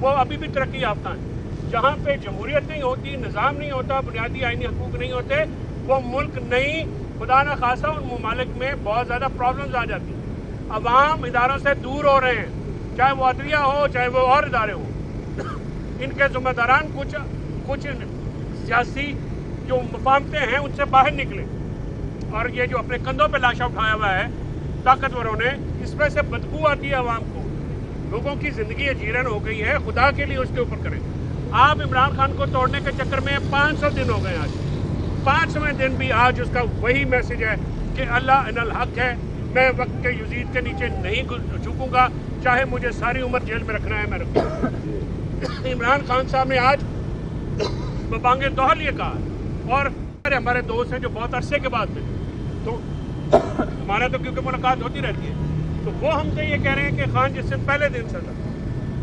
وہ ابھی بھی ترقی یافتہ ہیں. جہاں پہ جمہوریت نہیں ہوتی، نظام نہیں ہوتا، بنیادی آئینی حقوق نہیں ہوتے، وہ ملک نہیں. خدا نہ خاصہ ان ممالک میں بہت زیادہ پرابلمز آ جاتی ہیں. عوام اداروں سے دور ہو رہے ہیں، چاہے وہ عدلیہ ہو چاہے وہ اور ادارے ہوں. ان کے ذمہ داران کچھ سیاسی جو مفاہمتیں ہیں ان سے باہر نکلے، اور یہ جو اپنے کندھوں پہ لاشا اٹھایا ہوا ہے طاقتوروں نے، اس میں سے بدبو آتی ہے عوام کو. لوگوں کی زندگی اجیرن ہو گئی ہے، خدا کے لیے اس کے اوپر کریں. آپ عمران خان کو توڑنے کے چکر میں 500 دن ہو گئے. آج 500ویں دن بھی آج اس کا وہی میسج ہے کہ اللہ ان الحق ہے، میں وقت کے یزید کے نیچے نہیں جھکوں گا، چاہے مجھے ساری عمر جیل میں رکھنا ہے میں رکھوں گا. عمران خان صاحب نے آج ببانگ دوحل یہ کہا، اور ہمارے دوست ہیں جو بہت عرصے کے بعد میں، تو ہمارا تو کیونکہ ملاقات ہوتی رہتی ہے، تو وہ ہم سے یہ کہہ رہے ہیں کہ خان جس سے پہلے دن سے تھا.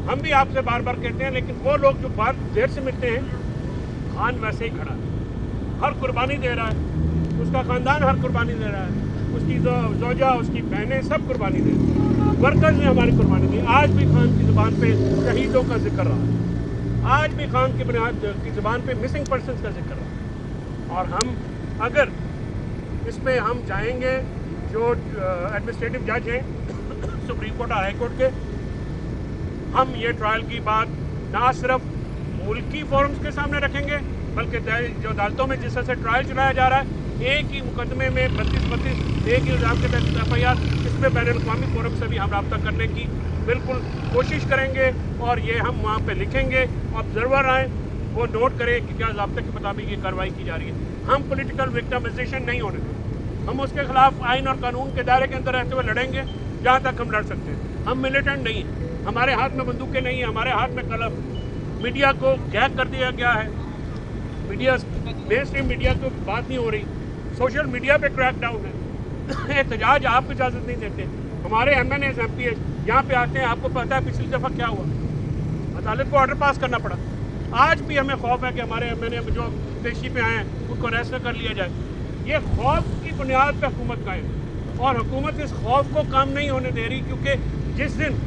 ہم بھی آپ سے بار بار کہتے ہیں، لیکن وہ لوگ جو بار دیر سے ملتے ہیں، خان ویسے ہی کھڑا ہے، ہر قربانی دے رہا ہے، اس کا خاندان ہر قربانی دے رہا ہے، اس کی زوجہ، اس کی بہنیں سب قربانی دے رہی ہیں. ورکرز نے ہماری قربانی دی. آج بھی خان کی زبان پہ شہیدوں کا ذکر رہا ہے، آج بھی خان کی بنیاد کی زبان پہ مسنگ پرسنز کا ذکر رہا ہے. اور ہم اگر اس پہ ہم جائیں گے، جو ایڈمنسٹریٹو جج ہیں سپریم کورٹ اور ہائی کورٹ کے، ہم یہ ٹرائل کی بات نہ صرف ملکی فورمز کے سامنے رکھیں گے، بلکہ جو عدالتوں میں جس طرح سے ٹرائل چلایا جا رہا ہے، ایک ہی مقدمے میں 32 ایک ہی الزام کے تحت FIR، اس میں بین الاقوامی فورم سے بھی ہم رابطہ کرنے کی بالکل کوشش کریں گے. اور یہ ہم وہاں پہ لکھیں گے، آبزرور آئیں، وہ نوٹ کریں کہ کیا ضابطے کے مطابق یہ کارروائی کی جا رہی ہے. ہم پولیٹیکل وکٹمائزیشن نہیں ہونے دیں. ہم اس کے خلاف آئین اور قانون کے دائرے کے اندر رہتے ہوئے لڑیں گے جہاں تک ہم لڑ سکتے ہیں. ہم ملیٹنٹ نہیں ہیں، ہمارے ہاتھ میں بندوقیں نہیں ہیں، ہمارے ہاتھ میں قلم. میڈیا کو گیگ کر دیا گیا ہے، میڈیا مین اسٹریم میڈیا کو بات نہیں ہو رہی، سوشل میڈیا پہ کریک ڈاؤن ہے. احتجاج آپ کو اجازت نہیں دیتے. ہمارے MNAs MPs یہاں پہ آتے ہیں، آپ کو پتہ ہے پچھلی دفعہ کیا ہوا، عدالت کو آرڈر پاس کرنا پڑا. آج بھی ہمیں خوف ہے کہ ہمارے MNA جو پیشی پہ آئے ہیں ان کو اریسٹ نہ کر لیا جائے. یہ خوف کی بنیاد پہ حکومت قائم ہے، اور حکومت اس خوف کو کم نہیں ہونے دے رہی، کیونکہ جس دن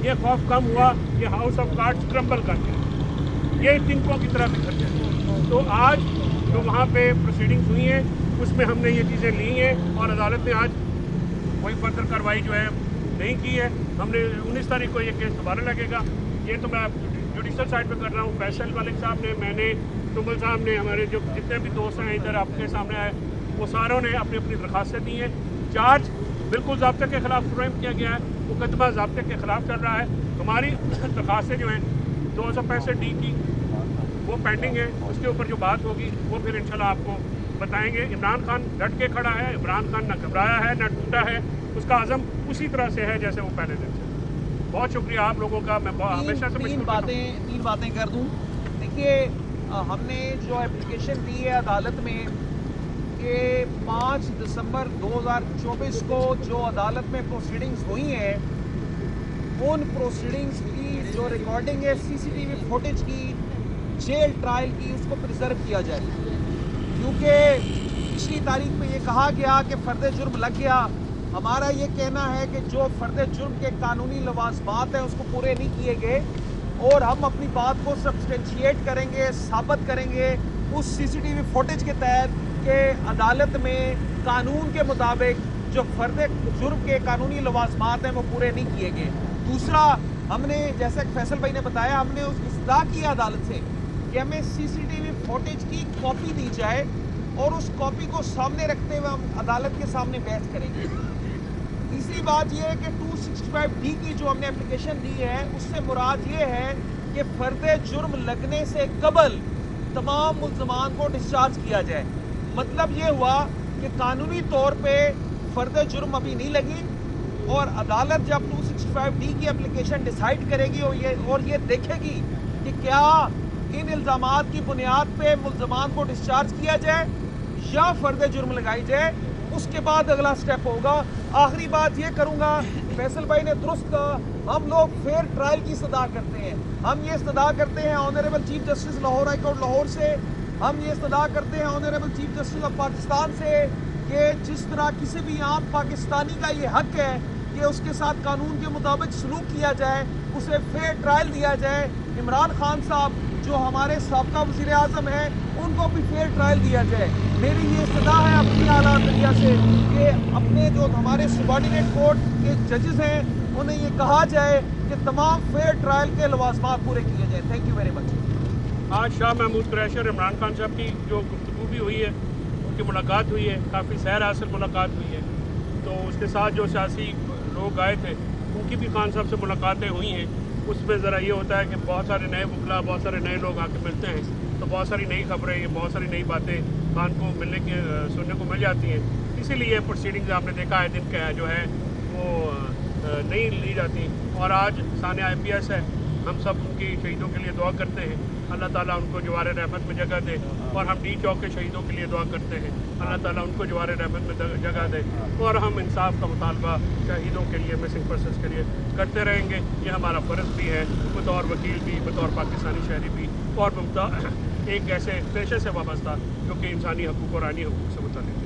یہ خوف کم ہوا، یہ ہاؤس آف کارڈز کرمبل کر گیا، یہ تنکوں کی طرح بکھر گیا. تو آج جو وہاں پہ پروسیڈنگز ہوئی ہیں اس میں ہم نے یہ چیزیں لی ہیں، اور عدالت نے آج کوئی فردر کارروائی جو ہے نہیں کی ہے. ہم نے 19 تاریخ کو یہ کیس دوبارہ لگے گا. یہ تو میں جوڈیشل سائڈ پہ کر رہا ہوں. فیصل ملک صاحب نے، میں نے، تمل صاحب نے، ہمارے جو جتنے بھی دوست ہیں ادھر آپ کے سامنے آئے، وہ ساروں نے اپنی اپنی درخواستیں دی ہیں. چارج بالکل ضابطے کے خلاف فریم کیا گیا ہے، مقدمہ ضابطے کے خلاف چل رہا ہے. ہماری درخواستیں جو ہیں 265D کی وہ پینڈنگ ہے، اس کے اوپر جو بات ہوگی وہ پھر انشاءاللہ آپ کو بتائیں گے. عمران خان ڈٹ کے کھڑا ہے، عمران خان نہ گھبرایا ہے نہ ٹوٹا ہے، اس کا عزم اسی طرح سے ہے جیسے وہ پہلے دن سے. بہت شکریہ آپ لوگوں کا. میں ہمیشہ سے تین باتیں کر دوں. دیکھیے، ہم نے جو اپلیکیشن دی ہے عدالت میں کہ 5 دسمبر 2024 کو جو عدالت میں پروسیڈنگز ہوئی ہیں، ان پروسیڈنگز کی جو ریکارڈنگ ہے CCTV فوٹیج کی، جیل ٹرائل کی، اس کو پرزرو کیا جائے. کیونکہ پچھلی تاریخ میں یہ کہا گیا کہ فرد جرم لگ گیا. ہمارا یہ کہنا ہے کہ جو فرد جرم کے قانونی لوازمات ہیں اس کو پورے نہیں کیے گئے، اور ہم اپنی بات کو سبسٹینشیٹ کریں گے، ثابت کریں گے اس CCTV فوٹیج کے تحت کہ عدالت میں قانون کے مطابق جو فرد جرم کے قانونی لوازمات ہیں وہ پورے نہیں کیے گئے. دوسرا، ہم نے جیسا کہ فیصل بھائی نے بتایا، ہم نے اس استدعا کی عدالت سے کہ ہمیں CCTV فوٹیج کی کاپی دی جائے، اور اس کاپی کو سامنے رکھتے ہوئے ہم عدالت کے سامنے بحث کریں گے. تیسری بات یہ ہے کہ 265D کی جو ہم نے اپلیکیشن دی ہے، اس سے مراد یہ ہے کہ فرد جرم لگنے سے قبل تمام ملزمان کو ڈسچارج کیا جائے. مطلب یہ ہوا کہ قانونی طور پہ فرد جرم ابھی نہیں لگی، اور عدالت جب 265D کی اپلیکیشن ڈیسائیڈ کرے گی اور یہ دیکھے گی کہ کیا ان الزامات کی بنیاد پہ ملزمان کو ڈسچارج کیا جائے یا فرد جرم لگائی جائے، اس کے بعد اگلا سٹیپ ہوگا. آخری بات یہ کروں گا، فیصل بھائی نے درست کہا، ہم لوگ فیئر ٹرائل کی استدعا کرتے ہیں. ہم یہ استدعا کرتے ہیں honourable chief justice Lahore high court Lahore سے، ہم یہ استدعا کرتے ہیں honourable chief justice of Pakistan سے کہ جس طرح کسی بھی عام پاکستانی کا یہ حق ہے کہ اس کے ساتھ قانون کے مطابق سلوک کیا جائے, اسے فیئر ٹرائل دیا جائے. عمران خان صاحب جو ہمارے سابقہ وزیر اعظم ہیں ان کو بھی فیئر ٹرائل دیا جائے. میری یہ استدعا ہے اپنی اعلیٰ عدلیہ سے کہ اپنے جو ہمارے سبارڈینیٹ کورٹ کے ججز ہیں انہیں یہ کہا جائے کہ تمام فیئر ٹرائل کے لوازمات پورے کیے جائیں. Thank you very much. آج شاہ محمود قریشی اور عمران خان صاحب کی جو گفتگو بھی ہوئی ہے, ان کی ملاقات ہوئی ہے, کافی سیر حاصل ملاقات ہوئی ہے. تو اس کے ساتھ جو سیاسی لوگ آئے تھے ان کی بھی خان صاحب سے ملاقاتیں ہوئی ہیں. اس میں ذرا یہ ہوتا ہے کہ بہت سارے نئے وکلا, بہت سارے نئے لوگ آ کے ملتے ہیں تو بہت ساری نئی خبریں, بہت ساری نئی باتیں خان کو ملنے کی سننے کو مل جاتی ہیں. اسی لیے پروسیڈنگز آپ نے دیکھا ہے دن کا جو ہے وہ نہیں لی جاتی. اور آج ثانیہ IPS ہے, ہم سب ان کی شہیدوں کے لیے دعا کرتے ہیں, اللہ تعالیٰ ان کو جوار رحمت میں جگہ دے. اور ہم ڈی چوک کے شہیدوں کے لیے دعا کرتے ہیں, اللہ تعالیٰ ان کو جوار رحمت میں جگہ دے. اور ہم انصاف کا مطالبہ شہیدوں کے لیے, مسنگ پرسنس کے لیے کرتے رہیں گے. یہ ہمارا فرض بھی ہے بطور وکیل بھی, بطور پاکستانی شہری بھی, اور ایک ایسے پیشے سے وابستہ جو کہ انسانی حقوق اور آئینی حقوق سے متعلق ہے.